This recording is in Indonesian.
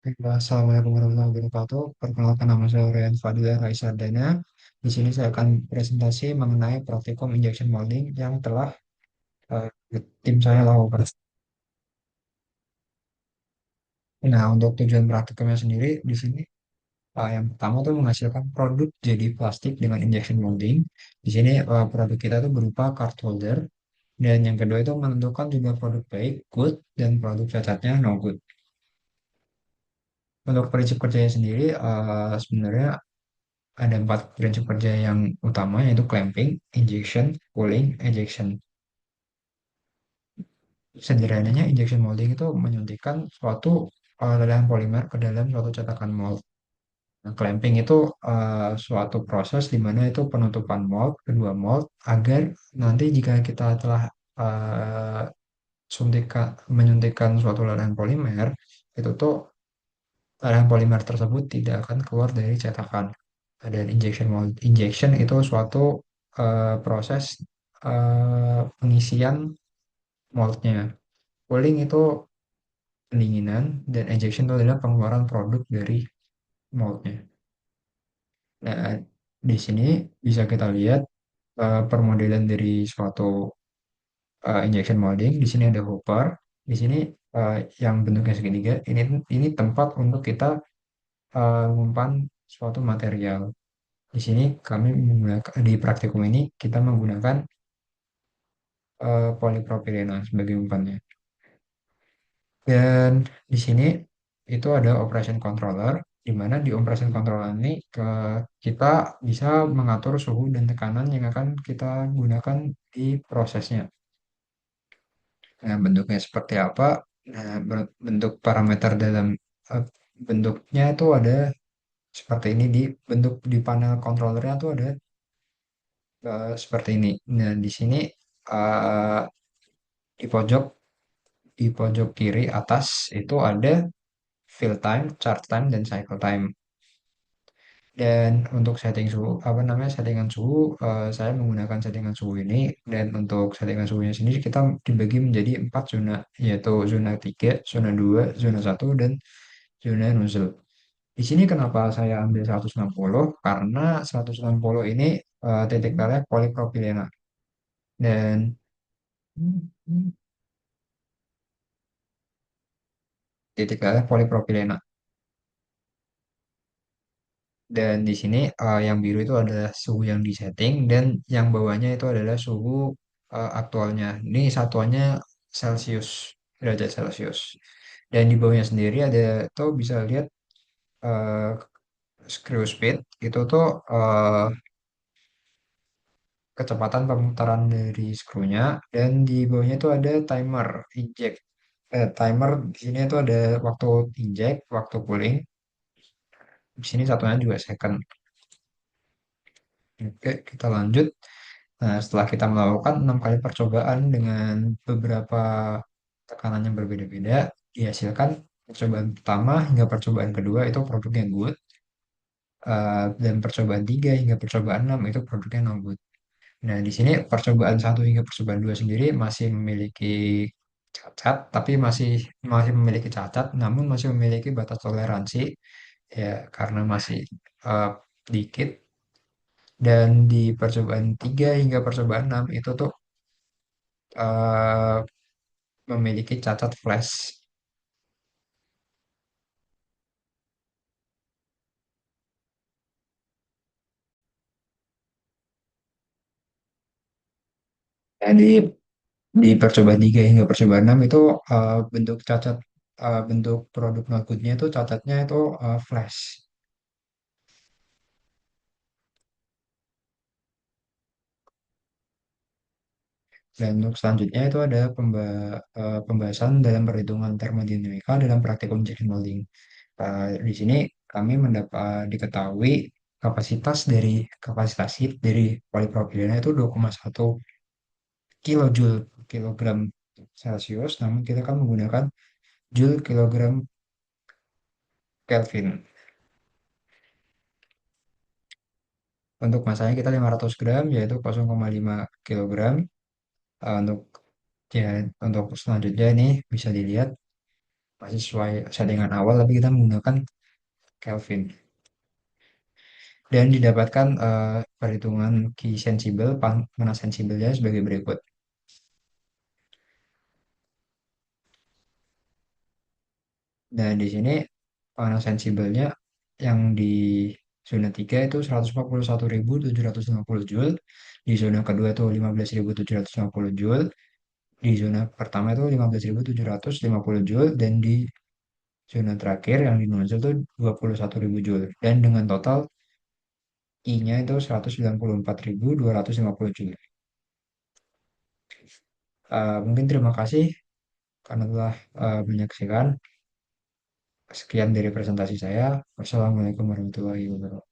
Assalamualaikum warahmatullahi wabarakatuh. Perkenalkan nama saya Ryan Fadila Raisardana. Di sini saya akan presentasi mengenai praktikum injection molding yang telah eh, tim saya lakukan. Nah, untuk tujuan praktikumnya sendiri di sini yang pertama tuh menghasilkan produk jadi plastik dengan injection molding. Di sini produk kita itu berupa card holder dan yang kedua itu menentukan juga produk baik, good, dan produk cacatnya no good. Untuk prinsip kerjanya sendiri sebenarnya ada 4 prinsip kerja yang utama yaitu clamping, injection, pulling, ejection. Sederhananya injection molding itu menyuntikkan suatu lelehan polimer ke dalam suatu cetakan mold. Nah, clamping itu suatu proses di mana itu penutupan mold, kedua mold, agar nanti jika kita telah uh, menyuntikkan suatu lelehan polimer, itu tuh lelehan polimer tersebut tidak akan keluar dari cetakan. Dan injection itu suatu proses pengisian moldnya. Cooling itu pendinginan dan ejection itu adalah pengeluaran produk dari moldnya. Nah, di sini bisa kita lihat permodelan dari suatu injection molding. Di sini ada hopper. Di sini yang bentuknya segitiga. Ini tempat untuk kita mengumpan suatu material. Di sini kami menggunakan di praktikum ini kita menggunakan polipropilena sebagai umpannya. Dan di sini itu ada operation controller, di mana di operation controller ini kita bisa mengatur suhu dan tekanan yang akan kita gunakan di prosesnya. Nah, bentuknya seperti apa? Nah, bentuk parameter dalam eh, bentuknya itu ada seperti ini di bentuk di panel controllernya itu ada seperti ini. Nah, di sini eh, di pojok kiri atas itu ada fill time, charge time, dan cycle time. Dan untuk setting suhu, apa namanya, settingan suhu, saya menggunakan settingan suhu ini. Dan untuk settingan suhunya sendiri kita dibagi menjadi 4 zona, yaitu zona 3, zona 2, zona 1, dan zona nozzle. Di sini kenapa saya ambil 160? Karena 160 ini titik leleh polipropilena. Dan titik leleh polipropilena. Dan di sini yang biru itu adalah suhu yang disetting dan yang bawahnya itu adalah suhu aktualnya. Ini satuannya Celsius, derajat Celcius. Dan di bawahnya sendiri ada tuh bisa lihat eh, screw speed itu tuh kecepatan pemutaran dari skrunya dan di bawahnya itu ada timer inject. Timer di sini itu ada waktu inject, waktu cooling. Di sini satunya juga second. Oke, kita lanjut. Nah, setelah kita melakukan 6 kali percobaan dengan beberapa tekanan yang berbeda-beda, dihasilkan percobaan pertama hingga percobaan kedua itu produknya good, dan percobaan 3 hingga percobaan 6 itu produknya no good. Nah, di sini percobaan 1 hingga percobaan 2 sendiri masih memiliki cacat, tapi masih masih memiliki cacat, namun masih memiliki batas toleransi ya karena masih uh, dikit. Dan di percobaan 3 hingga percobaan 6 itu tuh eh, memiliki cacat flash. Jadi di percobaan 3 hingga percobaan 6 itu bentuk cacat bentuk produk notebooknya itu cacatnya itu flash. Dan untuk selanjutnya itu ada pembahasan dalam perhitungan termodinamika dalam praktikum injection molding. Di sini kami mendapat diketahui kapasitas heat dari polipropilena itu 2,1 kilojoule per kilogram Celcius, namun kita kan menggunakan Joule kilogram Kelvin. Untuk masanya kita 500 gram, yaitu 0,5 kilogram. Untuk ya, untuk selanjutnya ini bisa dilihat masih sesuai settingan awal, tapi kita menggunakan Kelvin. Dan didapatkan perhitungan key sensible, panas sensibelnya sebagai berikut. Nah, di sini panas sensibelnya yang di zona 3 itu 141.750 Joule, di zona kedua itu 15.750 Joule, di zona pertama itu 15.750 Joule, dan di zona terakhir yang di nozzle itu 21.000 Joule. Dan dengan total I-nya itu 194.250 Joule. Mungkin terima kasih karena telah menyaksikan. Sekian dari presentasi saya. Wassalamualaikum warahmatullahi wabarakatuh.